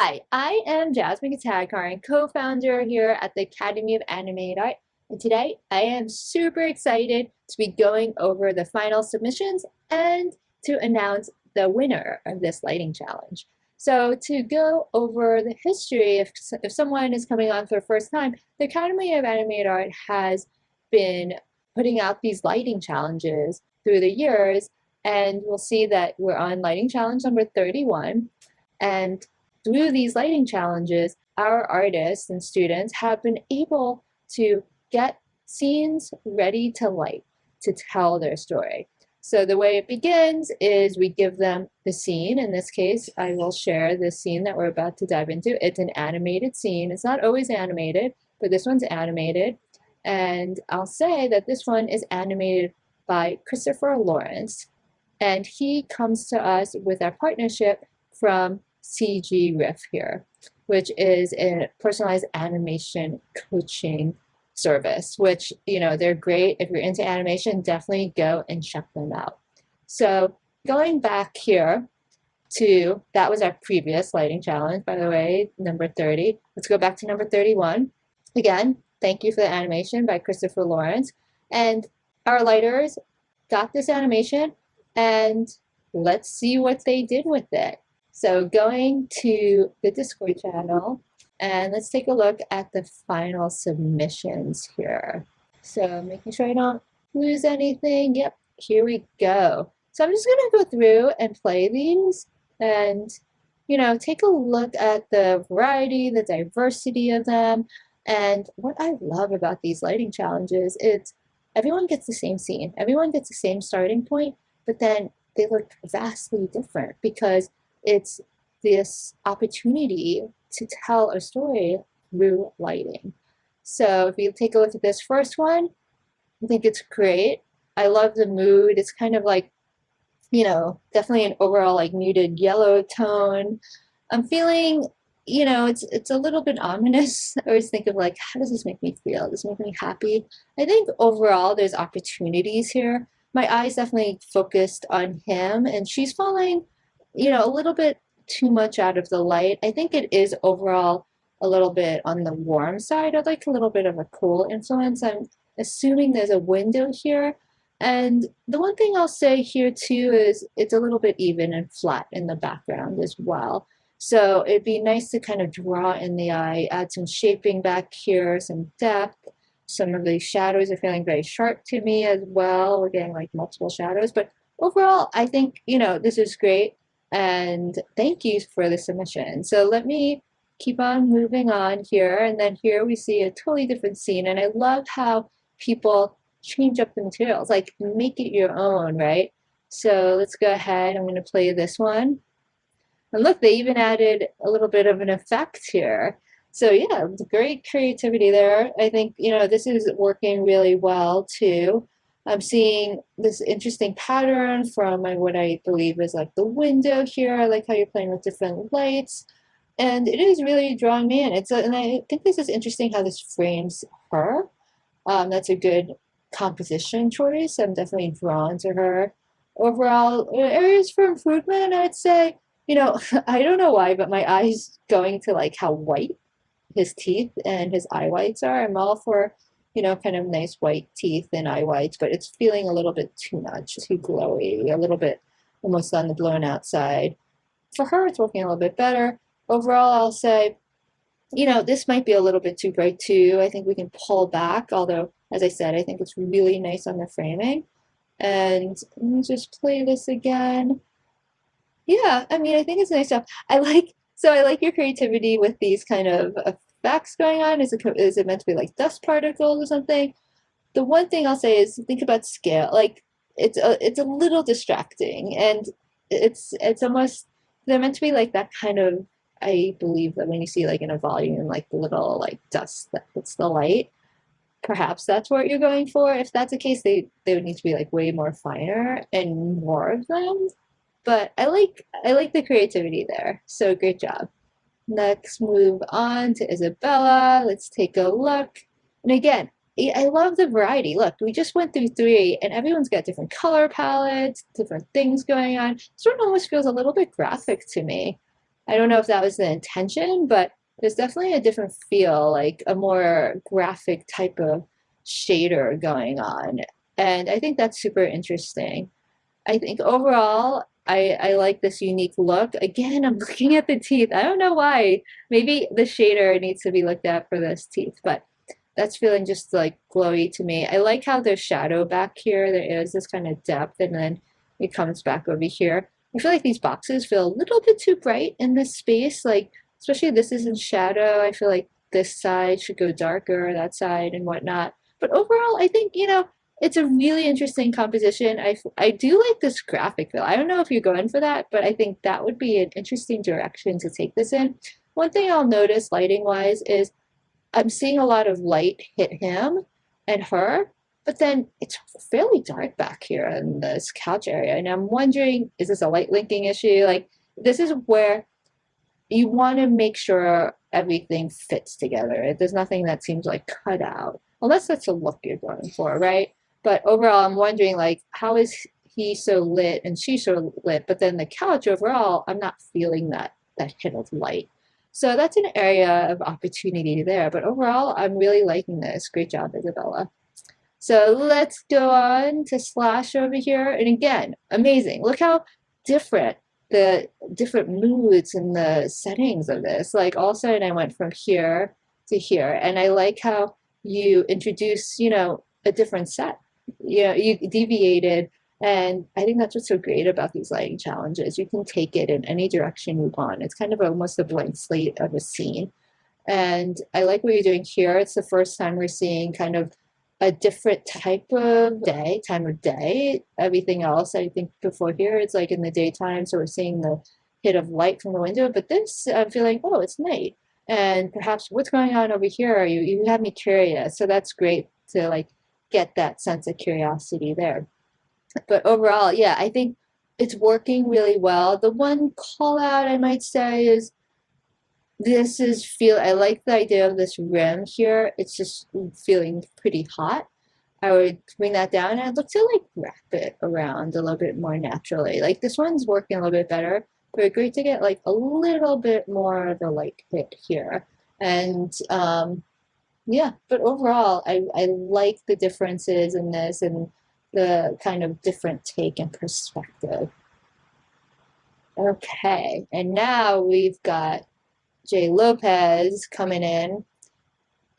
Hi, I am Jasmine Katatikarn, co-founder here at the Academy of Animated Art, and today I am super excited to be going over the final submissions and to announce the winner of this lighting challenge. So to go over the history, if someone is coming on for the first time, the Academy of Animated Art has been putting out these lighting challenges through the years, and we'll see that we're on lighting challenge number 31. And through these lighting challenges, our artists and students have been able to get scenes ready to light to tell their story. So the way it begins is we give them the scene. In this case, I will share the scene that we're about to dive into. It's an animated scene. It's not always animated, but this one's animated. And I'll say that this one is animated by Christopher Lawrence. And he comes to us with our partnership from Riff here, which is a personalized animation coaching service, which, they're great. If you're into animation, definitely go and check them out. So going back here to, that was our previous lighting challenge, by the way, number 30. Let's go back to number 31. Again, thank you for the animation by Christopher Lawrence. And our lighters got this animation, and let's see what they did with it. So going to the Discord channel, and let's take a look at the final submissions here. So making sure I don't lose anything. Yep, here we go. So I'm just gonna go through and play these and, take a look at the variety, the diversity of them. And what I love about these lighting challenges is everyone gets the same scene. Everyone gets the same starting point, but then they look vastly different because it's this opportunity to tell a story through lighting. So if you take a look at this first one, I think it's great. I love the mood. It's kind of like, definitely an overall like muted yellow tone. I'm feeling, it's a little bit ominous. I always think of like, how does this make me feel? Does this make me happy? I think overall there's opportunities here. My eyes definitely focused on him, and she's falling a little bit too much out of the light. I think it is overall a little bit on the warm side. I'd like a little bit of a cool influence. I'm assuming there's a window here. And the one thing I'll say here too is it's a little bit even and flat in the background as well. So it'd be nice to kind of draw in the eye, add some shaping back here, some depth. Some of the shadows are feeling very sharp to me as well. We're getting like multiple shadows, but overall, I think, this is great. And thank you for the submission. So let me keep on moving on here. And then here we see a totally different scene. And I love how people change up the materials, like make it your own, right? So let's go ahead. I'm going to play this one. And look, they even added a little bit of an effect here. So yeah, great creativity there. I think, this is working really well too. I'm seeing this interesting pattern from what I believe is like the window here. I like how you're playing with different lights, and it is really drawing me in. And I think this is interesting how this frames her. That's a good composition choice. I'm definitely drawn to her. Overall, areas for improvement, I'd say, I don't know why, but my eyes going to like how white his teeth and his eye whites are. I'm all for kind of nice white teeth and eye whites, but it's feeling a little bit too much, too glowy, a little bit almost on the blown out side. For her, it's working a little bit better. Overall, I'll say, this might be a little bit too bright too. I think we can pull back, although, as I said, I think it's really nice on the framing. And let me just play this again. Yeah, I mean, I think it's nice stuff. I like your creativity with these kind of effects going on. Is it meant to be like dust particles or something? The one thing I'll say is think about scale. Like it's a little distracting, and it's almost, they're meant to be like that kind of, I believe that when you see like in a volume like the little like dust that hits the light, perhaps that's what you're going for. If that's the case, they would need to be like way more finer and more of them. But I like the creativity there. So great job. Let's move on to Isabella. Let's take a look. And again, I love the variety. Look, we just went through 3, and everyone's got different color palettes, different things going on. This one almost feels a little bit graphic to me. I don't know if that was the intention, but there's definitely a different feel, like a more graphic type of shader going on. And I think that's super interesting. I think overall, I like this unique look. Again, I'm looking at the teeth. I don't know why. Maybe the shader needs to be looked at for this teeth, but that's feeling just like glowy to me. I like how there's shadow back here. There is this kind of depth, and then it comes back over here. I feel like these boxes feel a little bit too bright in this space, like especially this is in shadow. I feel like this side should go darker, that side and whatnot. But overall, I think, it's a really interesting composition. I do like this graphic though. I don't know if you're going for that, but I think that would be an interesting direction to take this in. One thing I'll notice lighting wise is I'm seeing a lot of light hit him and her, but then it's fairly dark back here in this couch area. And I'm wondering, is this a light linking issue? Like, this is where you want to make sure everything fits together. There's nothing that seems like cut out, unless that's a look you're going for, right? But overall, I'm wondering, like, how is he so lit and she so lit? But then the couch overall, I'm not feeling that hit of light. So that's an area of opportunity there. But overall, I'm really liking this. Great job, Isabella. So let's go on to Slash over here. And again, amazing. Look how different the different moods and the settings of this. Like all of a sudden I went from here to here. And I like how you introduce, a different set. You deviated. And I think that's what's so great about these lighting challenges. You can take it in any direction you want. It's kind of almost a blank slate of a scene. And I like what you're doing here. It's the first time we're seeing kind of a different type of time of day. Everything else, I think before here, it's like in the daytime. So we're seeing the hit of light from the window. But this, I'm feeling, oh, it's night. And perhaps what's going on over here? You have me curious. So that's great to like get that sense of curiosity there. But overall, yeah, I think it's working really well. The one call out I might say is I like the idea of this rim here. It's just feeling pretty hot. I would bring that down and I'd look to like wrap it around a little bit more naturally. Like this one's working a little bit better, but it's great to get like a little bit more of a light hit here. And yeah, but overall, I like the differences in this and the kind of different take and perspective. Okay, and now we've got J. Lopez coming in,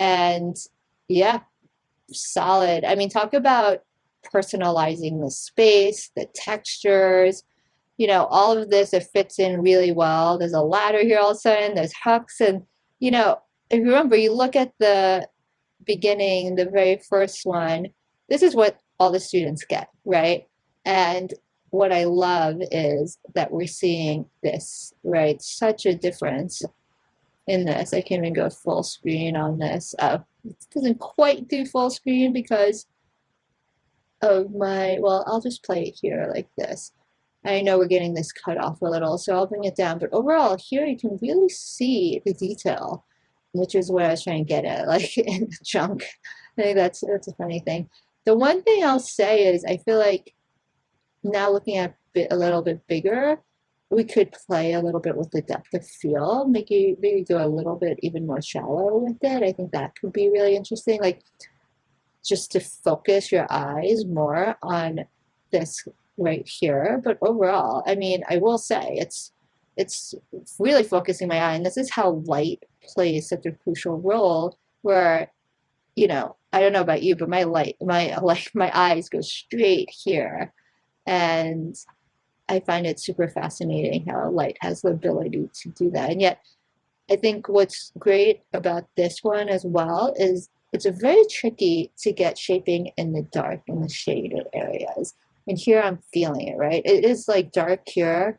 and yeah, solid. I mean, talk about personalizing the space, the textures, all of this, it fits in really well. There's a ladder here all of a sudden, there's hooks, and, if you remember, you look at the beginning, the very first one, this is what all the students get, right? And what I love is that we're seeing this, right? Such a difference in this. I can't even go full screen on this. It doesn't quite do full screen because of well, I'll just play it here like this. I know we're getting this cut off a little, so I'll bring it down. But overall, here you can really see the detail, which is what I was trying to get at, like in the chunk. I think that's a funny thing. The one thing I'll say is I feel like now looking at it a little bit bigger, we could play a little bit with the depth of field, maybe go a little bit even more shallow with it. I think that could be really interesting, like just to focus your eyes more on this right here. But overall, I mean, I will say it's really focusing my eye, and this is how light plays such a crucial role where, I don't know about you, but my eyes go straight here. And I find it super fascinating how light has the ability to do that. And yet, I think what's great about this one as well is it's a very tricky to get shaping in the dark, in the shaded areas. And here I'm feeling it, right? It is like dark here,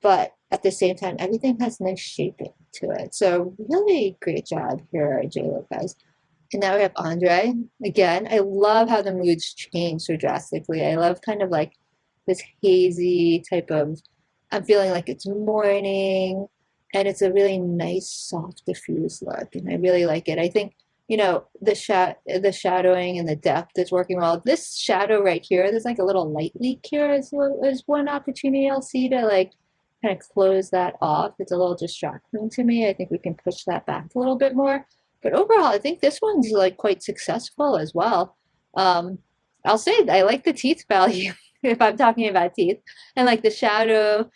but at the same time, everything has nice shaping to it. So really great job here, J. Lopez. And now we have Andre. Again, I love how the moods change so drastically. I love kind of like this hazy type of, I'm feeling like it's morning, and it's a really nice, soft, diffuse look, and I really like it. I think, the shadowing and the depth is working well. This shadow right here, there's like a little light leak here is one opportunity I'll see to like kind of close that off. It's a little distracting to me. I think we can push that back a little bit more. But overall, I think this one's like quite successful as well. Um, I'll say I like the teeth value if I'm talking about teeth, and like the shadow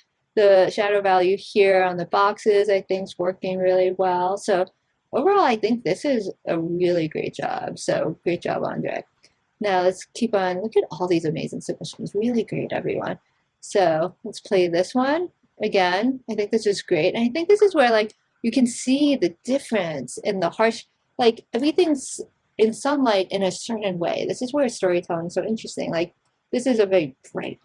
value here on the boxes, I think is working really well. So overall, I think this is a really great job. So great job, Andre. Now let's keep on. Look at all these amazing submissions. Really great, everyone. So let's play this one again. I think this is great. And I think this is where like you can see the difference in the harsh, like everything's in sunlight in a certain way. This is where storytelling is so interesting. Like this is a very bright,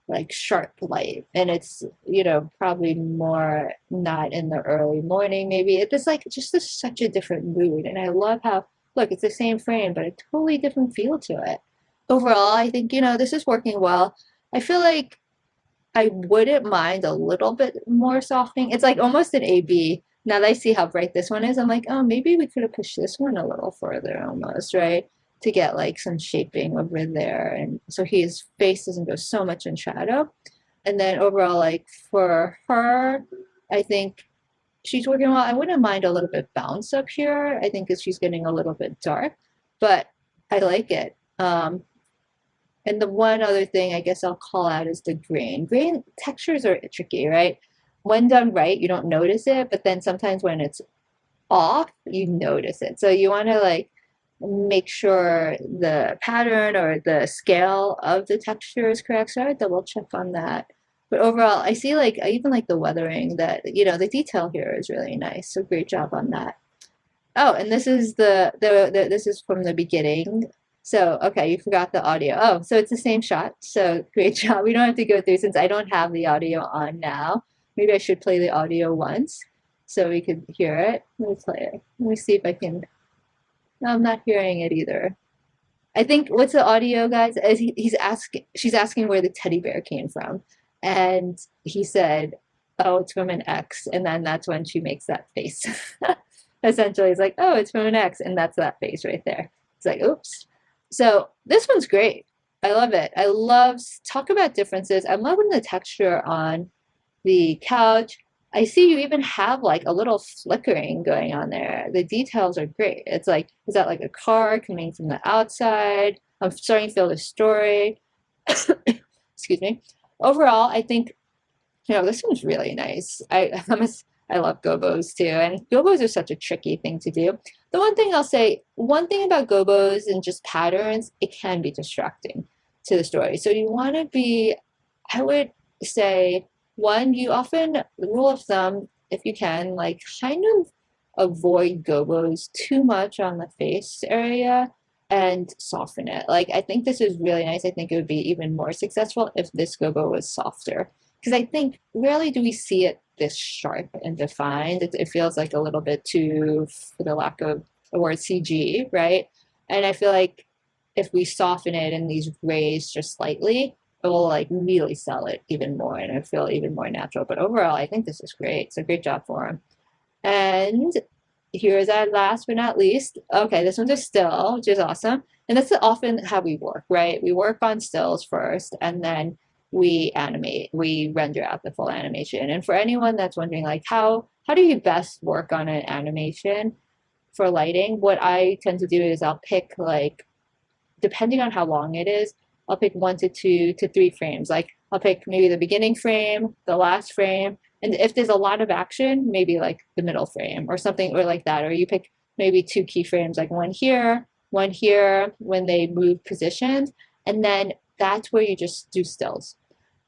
like sharp light. And it's, you know, probably more not in the early morning, maybe. It's like just such a different mood. And I love how, look, it's the same frame, but a totally different feel to it. Overall, I think, you know, this is working well. I feel like I wouldn't mind a little bit more softening. It's like almost an A-B. Now that I see how bright this one is, I'm like, oh, maybe we could have pushed this one a little further almost, right? To get like some shaping over there. And so his face doesn't go so much in shadow. And then overall, like for her, I think she's working well. I wouldn't mind a little bit bounce up here. I think because she's getting a little bit dark, but I like it. And the one other thing I guess I'll call out is the grain. Grain textures are tricky, right? When done right, you don't notice it, but then sometimes when it's off, you notice it. So you want to like make sure the pattern or the scale of the texture is correct. So I would double check on that. But overall, I see like I even like the weathering that, you know, the detail here is really nice. So great job on that. Oh, and this is this is from the beginning. So, okay, you forgot the audio. Oh, so it's the same shot. So great job. We don't have to go through since I don't have the audio on now. Maybe I should play the audio once so we could hear it. Let me play it. Let me see if I can. No, I'm not hearing it either. I think what's the audio, guys? Is she's asking where the teddy bear came from. And he said, oh, it's from an ex. And then that's when she makes that face. Essentially, it's like, oh, it's from an ex. And that's that face right there. It's like, oops. So this one's great. I love it. I love, talk about differences. I'm loving the texture on the couch. I see you even have like a little flickering going on there. The details are great. It's like, is that like a car coming from the outside? I'm starting to feel the story. Excuse me. Overall, I think, you know, this one's really nice. I love gobos too. And gobos are such a tricky thing to do. The one thing I'll say, one thing about gobos and just patterns, it can be distracting to the story. So you want to be, I would say, one, you often, the rule of thumb, if you can, like kind of avoid gobos too much on the face area and soften it. Like I think this is really nice. I think it would be even more successful if this gobo was softer. Because I think rarely do we see it this sharp and defined. It feels like a little bit too, for the lack of a word, CG, right? And I feel like if we soften it in these grays just slightly, it will like really sell it even more and I feel even more natural. But overall, I think this is great. So great job for him. And here's our last but not least. Okay, this one's a still, which is awesome. And that's often how we work, right? We work on stills first and then we animate, we render out the full animation. And for anyone that's wondering like how do you best work on an animation for lighting, what I tend to do is I'll pick like, depending on how long it is, I'll pick 1 to 2 to 3 frames. Like I'll pick maybe the beginning frame, the last frame, and if there's a lot of action, maybe like the middle frame or something or like that. Or you pick maybe 2 keyframes, like one here when they move positions, and then that's where you just do stills.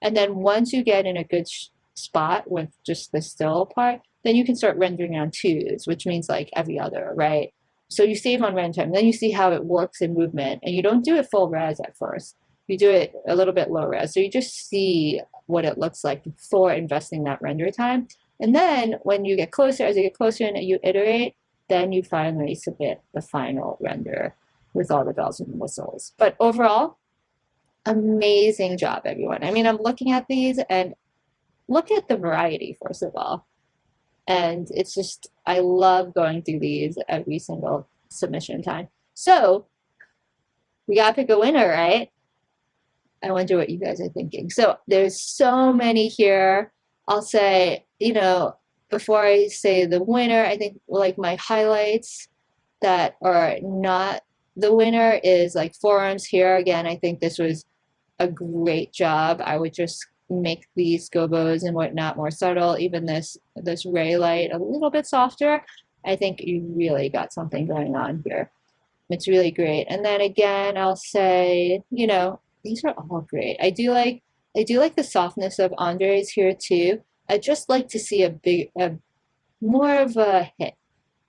And then once you get in a good spot with just the still part, then you can start rendering on 2s, which means like every other, right? So you save on render time, then you see how it works in movement, and you don't do it full res at first. You do it a little bit low res. So you just see what it looks like before investing that render time. And then when you get closer, as you get closer and you iterate, then you finally submit the final render with all the bells and whistles. But overall, amazing job, everyone. I mean, I'm looking at these and look at the variety, first of all. And it's just, I love going through these every single submission time. So we got to pick a winner, right? I wonder what you guys are thinking. So there's so many here. I'll say, before I say the winner, I think like my highlights that are not the winner is like forearms here. Again, I think this was a great job. I would just make these gobos and whatnot more subtle. Even this ray light a little bit softer. I think you really got something going on here. It's really great. And then again, I'll say, these are all great. I do like the softness of Andre's here too. I just like to see more of a hit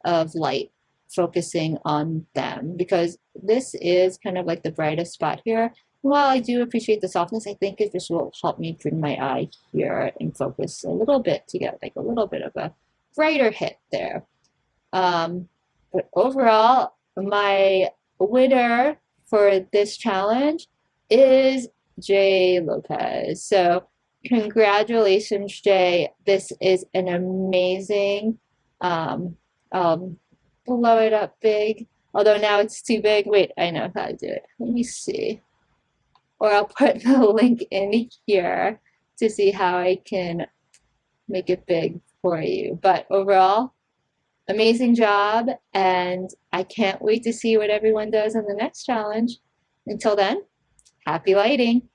of light focusing on them because this is kind of like the brightest spot here. While I do appreciate the softness, I think it just will help me bring my eye here and focus a little bit to get like a little bit of a brighter hit there. But overall, my winner for this challenge is Jay Lopez. So congratulations, Jay. This is an amazing, blow it up big. Although now it's too big. Wait, I know how to do it. Let me see. Or I'll put the link in here to see how I can make it big for you. But overall, amazing job, and I can't wait to see what everyone does in the next challenge. Until then, happy lighting!